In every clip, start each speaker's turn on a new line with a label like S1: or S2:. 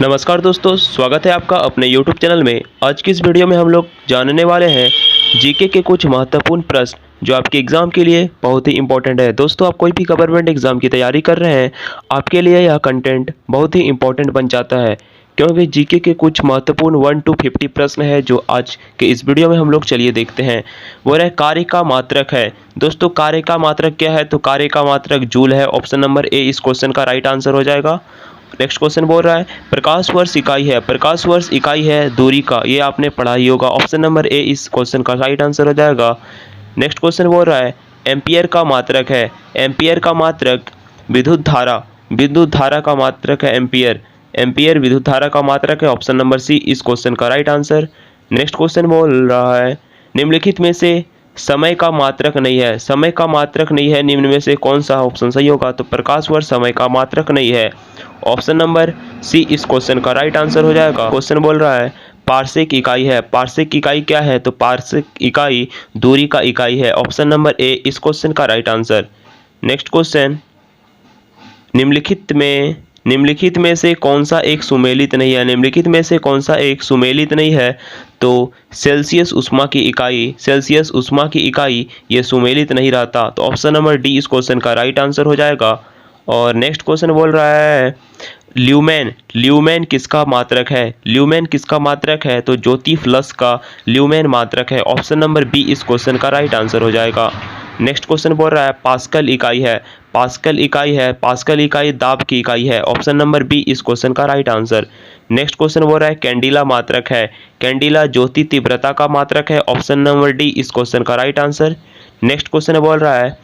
S1: नमस्कार दोस्तों, स्वागत है आपका अपने YouTube चैनल में। आज की इस वीडियो में हम लोग जानने वाले हैं जीके के कुछ महत्वपूर्ण प्रश्न जो आपके एग्ज़ाम के लिए बहुत ही इंपॉर्टेंट है। दोस्तों, आप कोई भी गवर्नमेंट एग्ज़ाम की तैयारी कर रहे हैं, आपके लिए यह कंटेंट बहुत ही इंपॉर्टेंट बन जाता है, क्योंकि जीके के कुछ महत्वपूर्ण 1 to 50 प्रश्न है जो आज के इस वीडियो में हम लोग चलिए देखते हैं। वो रहे कार्य का मात्रक है। दोस्तों, कार्य का मात्रक क्या है? तो कार्य का मात्रक जूल है। ऑप्शन नंबर ए इस क्वेश्चन का राइट आंसर हो जाएगा। नेक्स्ट क्वेश्चन बोल रहा है प्रकाश वर्ष इकाई है। प्रकाश वर्ष इकाई है दूरी का, ये आपने पढ़ा ही होगा। ऑप्शन नंबर ए इस क्वेश्चन का राइट आंसर हो जाएगा। नेक्स्ट क्वेश्चन बोल रहा है एम्पियर का मात्रक है। एम्पियर का मात्रक विद्युत धारा, विद्युत धारा का मात्रक है एम्पियर। एम्पियर विद्युत धारा का मात्रक है। ऑप्शन नंबर सी इस क्वेश्चन का राइट आंसर। नेक्स्ट क्वेश्चन बोल रहा है निम्नलिखित में से समय का मात्रक नहीं है। समय का मात्रक नहीं है, निम्न में से कौन सा ऑप्शन सही होगा? तो प्रकाश वर्ष समय का मात्रक नहीं है। ऑप्शन नंबर सी इस क्वेश्चन का राइट आंसर हो जाएगा। क्वेश्चन बोल रहा है पार्सेक इकाई है। पार्सेक इकाई क्या है? तो पार्सेक इकाई दूरी का इकाई है। ऑप्शन नंबर ए इस क्वेश्चन का राइट आंसर। नेक्स्ट क्वेश्चन निम्नलिखित में से कौन सा एक सुमेलित नहीं है? निम्नलिखित में से कौन सा एक सुमेलित नहीं है? तो सेल्सियस उष्मा की इकाई, सेल्सियस उष्मा की इकाई ये सुमेलित नहीं रहता। तो ऑप्शन नंबर डी इस क्वेश्चन का राइट आंसर हो जाएगा। और नेक्स्ट क्वेश्चन बोल रहा है ल्यूमेन, ल्यूमेन किसका मात्रक है? ल्यूमेन किसका मात्रक है? तो ज्योति फ्लक्स का ल्यूमेन मात्रक है। ऑप्शन नंबर बी इस क्वेश्चन का राइट आंसर हो जाएगा। नेक्स्ट क्वेश्चन बोल रहा है पास्कल इकाई है। पास्कल इकाई है, पास्कल इकाई दाब की इकाई है। ऑप्शन नंबर बी इस क्वेश्चन का राइट आंसर। नेक्स्ट क्वेश्चन बोल रहा है कैंडिला मात्रक है। कैंडिला ज्योति तीव्रता का मात्रक है। ऑप्शन नंबर डी इस क्वेश्चन का राइट आंसर। नेक्स्ट क्वेश्चन बोल रहा है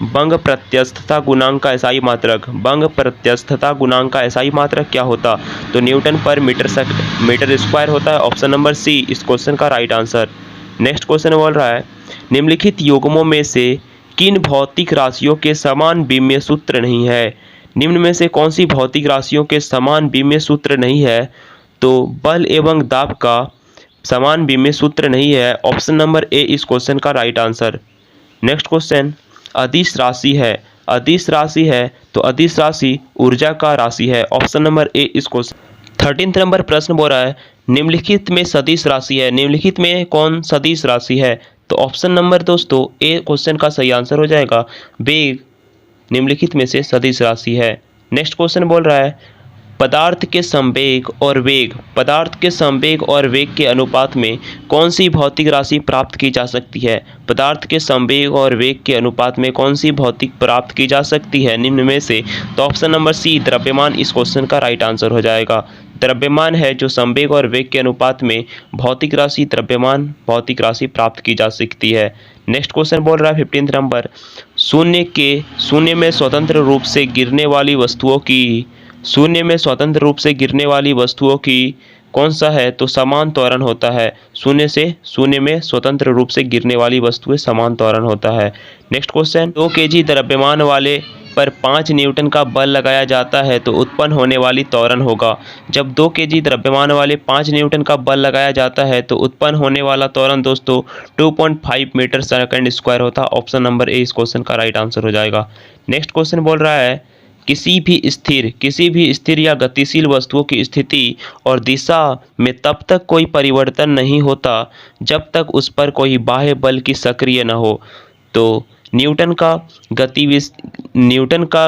S1: बंग प्रत्यस्थता गुणांक का एसआई मात्रक, बंग प्रत्यस्थता गुणांक का एसआई मात्रक क्या होता? तो न्यूटन पर मीटर स्क्वायर होता है। ऑप्शन नंबर सी इस क्वेश्चन का राइट आंसर। नेक्स्ट क्वेश्चन बोल रहा है निम्नलिखित युग्मों में से किन भौतिक राशियों के समान विमीय सूत्र नहीं है? निम्न में से कौन सी भौतिक राशियों के समान विमीय सूत्र नहीं है? तो बल एवं दाब का समान विमीय सूत्र नहीं है। ऑप्शन नंबर ए इस क्वेश्चन का राइट आंसर। नेक्स्ट क्वेश्चन अदिश राशि है। अदिश राशि है तो अदिश राशि ऊर्जा का राशि है। ऑप्शन नंबर ए इस क्वेश्चन। 13 नंबर प्रश्न बोल रहा है निम्नलिखित में सदिश राशि है। निम्नलिखित में कौन सदिश राशि है? तो ऑप्शन नंबर दोस्तों ए क्वेश्चन का सही आंसर हो जाएगा। वेग निम्नलिखित में से सदिश राशि है। नेक्स्ट क्वेश्चन बोल रहा है पदार्थ के संवेग और वेग, पदार्थ के संवेग और वेग के अनुपात में कौन सी भौतिक राशि प्राप्त की जा सकती है? पदार्थ के संवेग और वेग के अनुपात में कौन सी भौतिक प्राप्त की जा सकती है निम्न में से? तो ऑप्शन नंबर सी द्रव्यमान इस क्वेश्चन का राइट आंसर हो जाएगा। द्रव्यमान है जो संवेग और वेग के अनुपात में भौतिक राशि द्रव्यमान भौतिक राशि प्राप्त की जा सकती है। नेक्स्ट क्वेश्चन बोल रहा है 15 नंबर शून्य में स्वतंत्र रूप से गिरने वाली वस्तुओं की, शून्य में स्वतंत्र रूप से गिरने वाली वस्तुओं की कौन सा है? तो समान त्वरण होता है। शून्य में स्वतंत्र रूप से गिरने वाली वस्तुएं समान त्वरण होता है। नेक्स्ट क्वेश्चन 2 केजी द्रव्यमान वाले पर 5 न्यूटन का बल लगाया जाता है तो उत्पन्न होने वाली त्वरण होगा। जब 2 केजी द्रव्यमान वाले 5 न्यूटन का बल लगाया जाता है तो उत्पन्न होने वाला त्वरण दोस्तों 2.5 मीटर सेकंड स्क्वायर होता है। ऑप्शन नंबर ए इस क्वेश्चन का राइट आंसर हो जाएगा। नेक्स्ट क्वेश्चन बोल रहा है किसी भी स्थिर या गतिशील वस्तुओं की स्थिति और दिशा में तब तक कोई परिवर्तन नहीं होता जब तक उस पर कोई बाह्य बल की सक्रिय न हो। तो न्यूटन का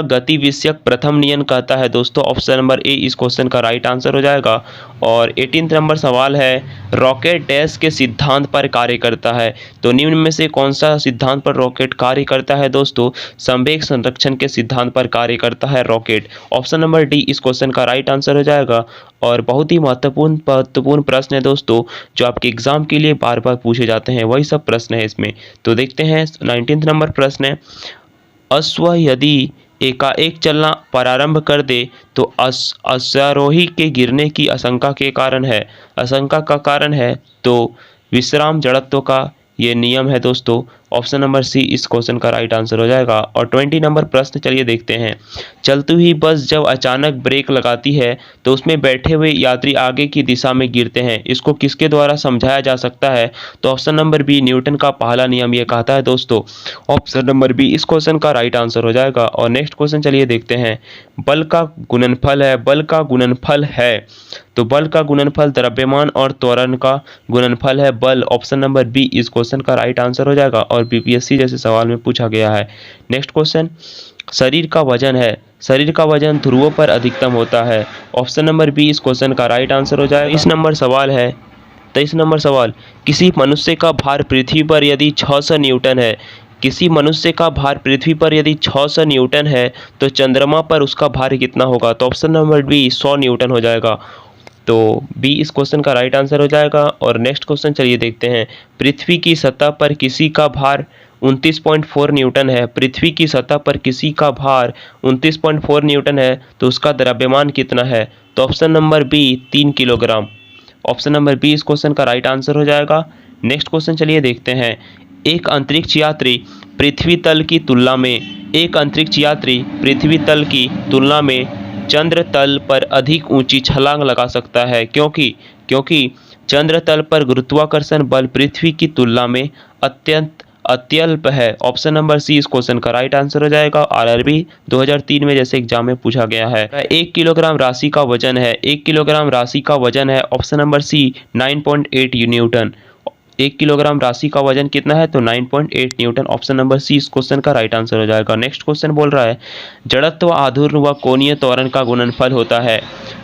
S1: गति विषयक प्रथम नियम कहता है दोस्तों। ऑप्शन नंबर ए इस क्वेश्चन का राइट आंसर हो जाएगा। और 18 नंबर सवाल है रॉकेट डैश के सिद्धांत पर कार्य करता है। तो निम्न में से कौन सा सिद्धांत पर रॉकेट कार्य करता है दोस्तों? संवेग संरक्षण के सिद्धांत पर कार्य करता है रॉकेट। ऑप्शन नंबर डी इस क्वेश्चन का राइट आंसर हो जाएगा। और बहुत ही महत्वपूर्ण प्रश्न है दोस्तों जो आपके एग्जाम के लिए बार बार पूछे जाते हैं, वही सब प्रश्न है इसमें। तो देखते हैं 19 नंबर प्रश्न है अश्व यदि एकाएक चलना प्रारंभ कर दे तो अश्वारोही के गिरने की आशंका के कारण है, आशंका का कारण है तो विश्राम जड़त्व का ये नियम है दोस्तों। ऑप्शन नंबर सी इस क्वेश्चन का राइट आंसर हो जाएगा। और 20 नंबर प्रश्न चलिए देखते हैं। चलती हुई बस जब अचानक ब्रेक लगाती है तो उसमें बैठे हुए यात्री आगे की दिशा में गिरते हैं, इसको किसके द्वारा समझाया जा सकता है? तो ऑप्शन नंबर बी न्यूटन का पहला नियम ये कहता है दोस्तों। ऑप्शन नंबर बी इस क्वेश्चन का राइट आंसर हो जाएगा। और नेक्स्ट क्वेश्चन चलिए देखते हैं। बल का गुणनफल है, बल का गुणनफल है, तो बल का गुणनफल द्रव्यमान और त्वरण का गुणनफल है बल। ऑप्शन नंबर बी इस क्वेश्चन का राइट आंसर हो जाएगा और बीपीएससी जैसे सवाल में पूछा गया है। नेक्स्ट क्वेश्चन, शरीर का वजन है, शरीर का वजन ध्रुवों पर अधिकतम होता है। ऑप्शन नंबर बी इस क्वेश्चन का राइट आंसर हो जाएगा। 23 नंबर सवाल है, 23 नंबर सवाल, किसी मनुष्य का भार पृथ्वी पर यदि 600 न्यूटन है, किसी मनुष्य का भार पृथ्वी पर यदि 600 न्यूटन है तो चंद्रमा पर उसका भार कितना होगा? तो ऑप्शन नंबर बी 100 न्यूटन हो जाएगा। तो बी इस क्वेश्चन का राइट आंसर हो जाएगा। और नेक्स्ट क्वेश्चन चलिए देखते हैं। पृथ्वी की सतह पर किसी का भार 29.4 न्यूटन है, पृथ्वी की सतह पर किसी का भार 29.4 न्यूटन है तो उसका द्रव्यमान कितना है? तो option number B 3 kilogram. Option number B इस क्वेश्चन का राइट आंसर हो जाएगा। नेक्स्ट क्वेश्चन चलिए देखते हैं। एक अंतरिक्ष यात्री पृथ्वी तल की तुलना में, एक अंतरिक्ष यात्री पृथ्वी तल की तुलना में चंद्र तल पर अधिक ऊंची छलांग लगा सकता है, क्योंकि चंद्र तल पर गुरुत्वाकर्षण बल पृथ्वी की तुलना में अत्यल्प है। ऑप्शन नंबर सी इस क्वेश्चन का राइट आंसर हो जाएगा। आरआरबी 2003 में जैसे एग्जाम में पूछा गया है। 1 किलोग्राम राशि का वजन है, 1 किलोग्राम राशि का वजन है। Option number C 9.8 newton. 1 kilogram राशि का वजन कितना है? तो 9.8 न्यूटन। ऑप्शन नंबर सी इस क्वेश्चन का राइट आंसर हो जाएगा। नेक्स्ट क्वेश्चन बोल रहा है, जड़त्व आघूर्ण व कोणीय त्वरण का गुणनफल होता है,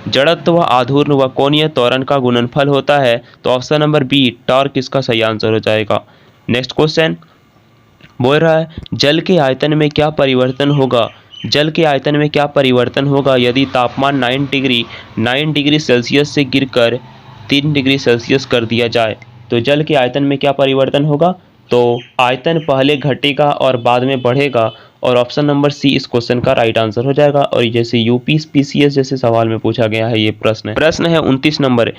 S1: जड़त्व आघूर्ण व कोणीय त्वरण का गुणनफल होता है। तो ऑप्शन नंबर बी टॉर्क इसका सही आंसर हो जाएगा। नेक्स्ट क्वेश्चन बोल रहा है, जल के आयतन में क्या परिवर्तन होगा, जल के आयतन में क्या परिवर्तन होगा यदि तापमान 9 डिग्री सेल्सियस से गिरकर 3 डिग्री सेल्सियस कर दिया जाए? तो जल के आयतन में क्या परिवर्तन होगा? तो आयतन पहले घटेगा और बाद में बढ़ेगा। और ऑप्शन नंबर सी इस क्वेश्चन का राइट आंसर हो जाएगा। और जैसे यूपी पीसीएस जैसे सवाल में पूछा गया है ये प्रश्न है 29 नंबर।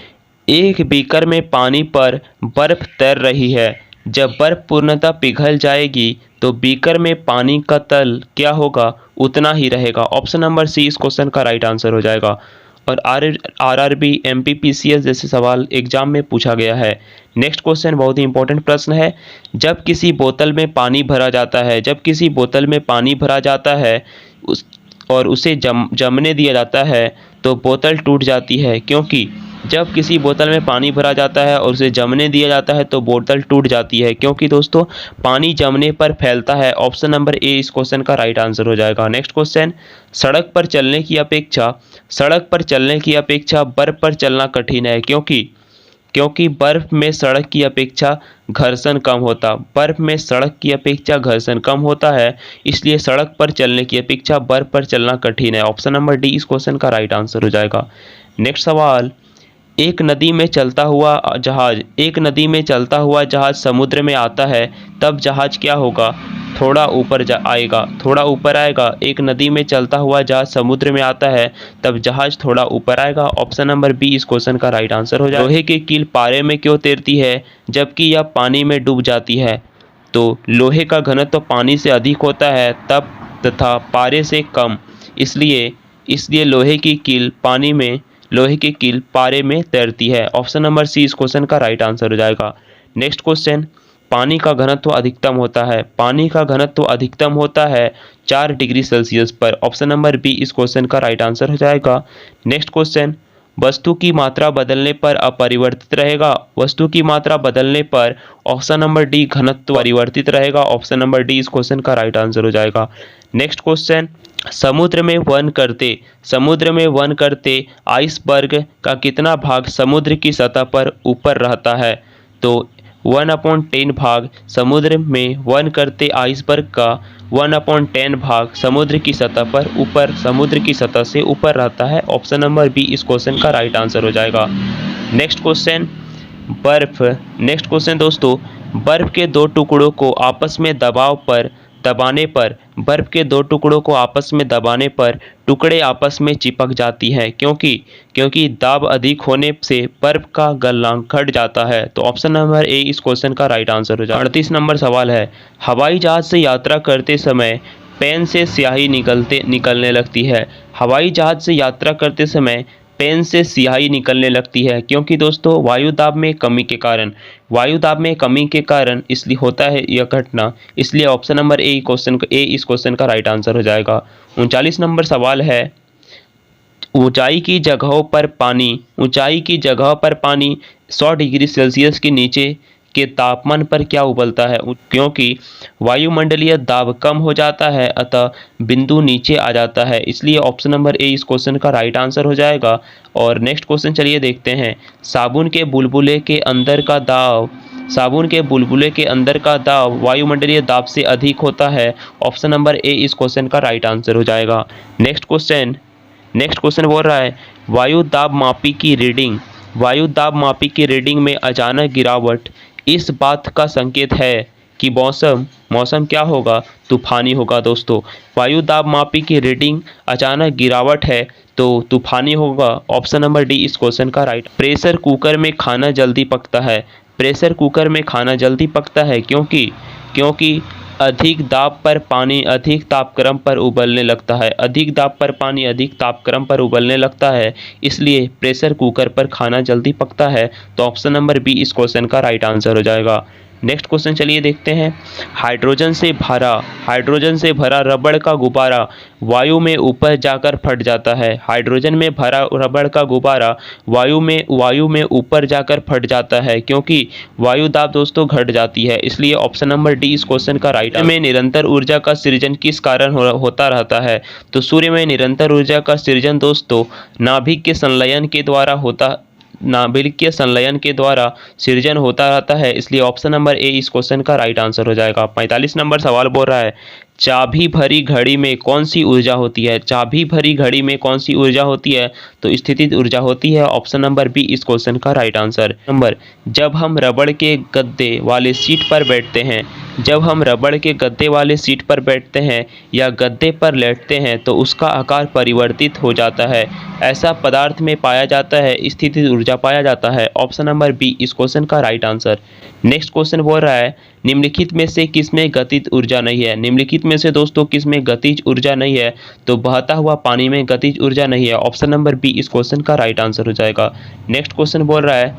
S1: एक बीकर में पानी पर बर्फ तैर रही है, जब बर्फ पूर्णतः पिघल जाएगी तो बीकर में पानी का तल क्या होगा? उतना ही रहेगा। ऑप्शन नंबर सी इस क्वेश्चन का राइट आंसर हो जाएगा। और आरआरबी एमपीपीसीएस जैसे सवाल एग्जाम में पूछा गया है। नेक्स्ट क्वेश्चन बहुत ही इंपॉर्टेंट प्रश्न है। जब किसी बोतल में पानी भरा जाता है, जब किसी बोतल में पानी भरा जाता है और उसे जमने दिया जाता है तो बोतल टूट जाती है, क्योंकि जब किसी बोतल में पानी भरा जाता है और उसे जमने दिया जाता है तो बोतल टूट जाती है, क्योंकि दोस्तों पानी जमने पर फैलता है। ऑप्शन नंबर ए इस क्वेश्चन का राइट आंसर हो जाएगा। नेक्स्ट क्वेश्चन, सड़क पर चलने की अपेक्षा बर्फ पर चलना कठिन है, क्योंकि बर्फ में सड़क की अपेक्षा घर्षण कम होता, बर्फ में सड़क की अपेक्षा घर्षण कम होता है, इसलिए सड़क पर चलने की अपेक्षा बर्फ पर चलना कठिन है। ऑप्शन नंबर डी इस क्वेश्चन का राइट आंसर हो जाएगा। नेक्स्ट सवाल, एक नदी में चलता हुआ जहाज समुद्र में आता है तब जहाज क्या होगा? थोड़ा ऊपर आएगा। एक नदी में चलता हुआ जहाज समुद्र में आता है तब जहाज थोड़ा ऊपर आएगा। ऑप्शन नंबर बी इस क्वेश्चन का राइट आंसर हो जाएगा। लोहे की कील पारे में क्यों तैरती है जबकि यह पानी में डूब जाती है? तो लोहे का घनत्व पानी से अधिक होता है तब तथा पारे से कम, इसलिए लोहे की कील पारे में तैरती है। ऑप्शन नंबर सी इस क्वेश्चन का राइट आंसर हो जाएगा। नेक्स्ट क्वेश्चन, पानी का घनत्व अधिकतम होता है 4 डिग्री सेल्सियस पर। ऑप्शन नंबर बी इस क्वेश्चन का राइट आंसर हो जाएगा। नेक्स्ट क्वेश्चन, वस्तु की मात्रा बदलने पर अपरिवर्तित रहेगा, वस्तु की मात्रा बदलने पर ऑप्शन नंबर डी घनत्व परिवर्तित रहेगा। ऑप्शन नंबर डी इस क्वेश्चन का राइट आंसर हो जाएगा। नेक्स्ट क्वेश्चन, समुद्र में वन करते आइसबर्ग का कितना भाग समुद्र की सतह पर ऊपर रहता है? तो 1/10 भाग समुद्र में वन करते आइसबर्ग का 1/10 भाग समुद्र की सतह से ऊपर रहता है। ऑप्शन नंबर बी इस क्वेश्चन का राइट आंसर हो जाएगा। नेक्स्ट क्वेश्चन दोस्तों, बर्फ के दो टुकड़ों को आपस में दबाव पर दबाने पर बर्फ के दो टुकड़ों को आपस में दबाने पर टुकड़े आपस में चिपक जाती हैं, क्योंकि दाब अधिक होने से बर्फ का गलनांक घट जाता है। तो ऑप्शन नंबर ए इस क्वेश्चन का राइट आंसर हो जाएगा। 38 नंबर सवाल है, हवाई जहाज से यात्रा करते समय पेन से स्याही निकलने लगती है। हवाई जहाज से यात्रा करते समय पेन से स्याही निकलने लगती है क्योंकि दोस्तों वायु दाब में कमी के कारण इसलिए होता है यह घटना। इसलिए ऑप्शन नंबर ए इस क्वेश्चन का राइट आंसर हो जाएगा। 39 नंबर सवाल है, ऊंचाई की जगहों पर पानी 100 डिग्री सेल्सियस के नीचे के तापमान पर क्या उबलता है? क्योंकि वायुमंडलीय दाब कम हो जाता है अतः बिंदु नीचे आ जाता है। इसलिए ऑप्शन नंबर ए इस क्वेश्चन का राइट आंसर हो जाएगा। और नेक्स्ट क्वेश्चन चलिए देखते हैं, साबुन के बुलबुले के अंदर का दाब वायुमंडलीय दाब से अधिक होता है। ऑप्शन नंबर ए इस क्वेश्चन का राइट आंसर हो जाएगा। नेक्स्ट क्वेश्चन बोल रहा है, वायु दाब मापी की रीडिंग में अचानक गिरावट इस बात का संकेत है कि मौसम क्या होगा? तूफानी होगा दोस्तों। वायु दाब मापी की रीडिंग अचानक गिरावट है तो तूफानी होगा। ऑप्शन नंबर डी इस क्वेश्चन का राइट। प्रेशर कुकर में खाना जल्दी पकता है क्योंकि अधिक दाब पर पानी अधिक तापक्रम पर उबलने लगता है। इसलिए प्रेशर कुकर पर खाना जल्दी पकता है। तो ऑप्शन नंबर बी इस क्वेश्चन का राइट आंसर हो जाएगा। नेक्स्ट क्वेश्चन चलिए देखते हैं, हाइड्रोजन से भरा रबड़ का गुब्बारा वायु में ऊपर जाकर फट जाता है। हाइड्रोजन में भरा रबड़ का गुब्बारा वायु में ऊपर जाकर फट जाता है क्योंकि वायु दाब दोस्तों घट जाती है। इसलिए ऑप्शन नंबर डी इस क्वेश्चन का राइट। में निरंतर ऊर्जा का सृजन किस कारण होता रहता है? तो सूर्य में निरंतर ऊर्जा का सृजन दोस्तों नाभिक के संलयन के द्वारा सृजन होता रहता है। इसलिए ऑप्शन नंबर ए इस क्वेश्चन का राइट आंसर हो जाएगा। 45 नंबर सवाल बोल रहा है, चाबी भरी घड़ी में कौन सी ऊर्जा होती है? तो स्थितिज ऊर्जा होती है। ऑप्शन नंबर बी इस क्वेश्चन का राइट आंसर। जब हम रबड़ के गद्दे वाले सीट पर बैठते हैं या गद्दे पर लेटते हैं तो उसका आकार परिवर्तित हो जाता है। ऐसा पदार्थ में पाया जाता है, स्थितिज ऊर्जा पाया जाता है। ऑप्शन नंबर बी इस क्वेश्चन का राइट आंसर। नेक्स्ट क्वेश्चन बोल रहा है, निम्नलिखित में से किसमें गतिज ऊर्जा नहीं है? निम्नलिखित में से दोस्तों किसमें गतिज ऊर्जा नहीं है? तो बहता हुआ पानी में गतिज ऊर्जा नहीं है। ऑप्शन नंबर बी इस क्वेश्चन का राइट आंसर हो जाएगा। नेक्स्ट क्वेश्चन बोल रहा है,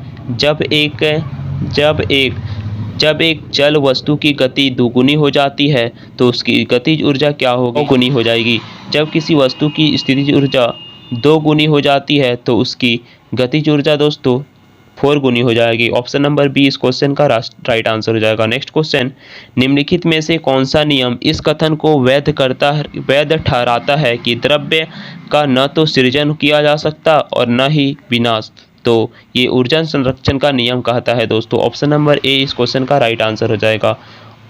S1: जब एक चल वस्तु की गति दुगुनी हो जाती है तो उसकी गतिज ऊर्जा क्या होगी? गुनी हो जाएगी। जब किसी वस्तु की स्थितिज ऊर्जा 2 गुनी हो जाती है तो उसकी गतिज ऊर्जा दोस्तों 4 गुनी हो जाएगी। ऑप्शन नंबर बी इस क्वेश्चन का राइट आंसर हो जाएगा। नेक्स्ट क्वेश्चन, निम्नलिखित में से कौन सा नियम इस कथन को वैध ठहराता है कि द्रव्य का न तो सृजन किया जा सकता और न ही विनाश? तो ये ऊर्जा संरक्षण का नियम कहता है दोस्तों। ऑप्शन नंबर ए इस क्वेश्चन का राइट आंसर हो जाएगा।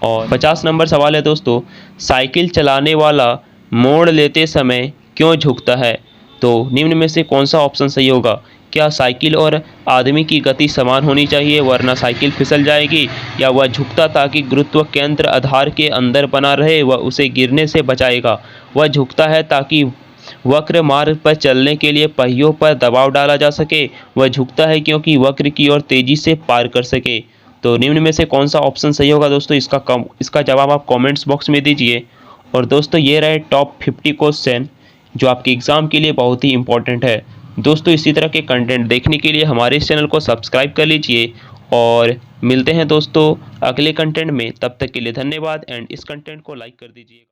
S1: और 50 नंबर सवाल है दोस्तों, साइकिल चलाने वाला मोड़ लेते समय क्यों झुकता है? तो निम्न में से कौन सा ऑप्शन सही होगा? क्या साइकिल और आदमी की गति समान होनी चाहिए वरना साइकिल फिसल जाएगी, या वह झुकता ताकि गुरुत्व केंद्र आधार के अंदर बना रहे वह उसे गिरने से बचाएगा? वह झुकता है ताकि वक्र मार्ग पर चलने के लिए पहियों पर दबाव डाला जा सके? वह झुकता है क्योंकि वक्र की ओर तेजी से पार कर सके? तो निम्न में से कौन सा ऑप्शन सही होगा दोस्तों? इसका जवाब आप कमेंट्स बॉक्स में दीजिए। और दोस्तों ये रहे टॉप 50 क्वेश्चन जो आपके एग्ज़ाम के लिए बहुत ही इंपॉर्टेंट है। दोस्तों इसी तरह के कंटेंट देखने के लिए हमारे इस चैनल को सब्सक्राइब कर लीजिए और मिलते हैं दोस्तों अगले कंटेंट में। तब तक के लिए धन्यवाद एंड इस कंटेंट को लाइक कर दीजिए।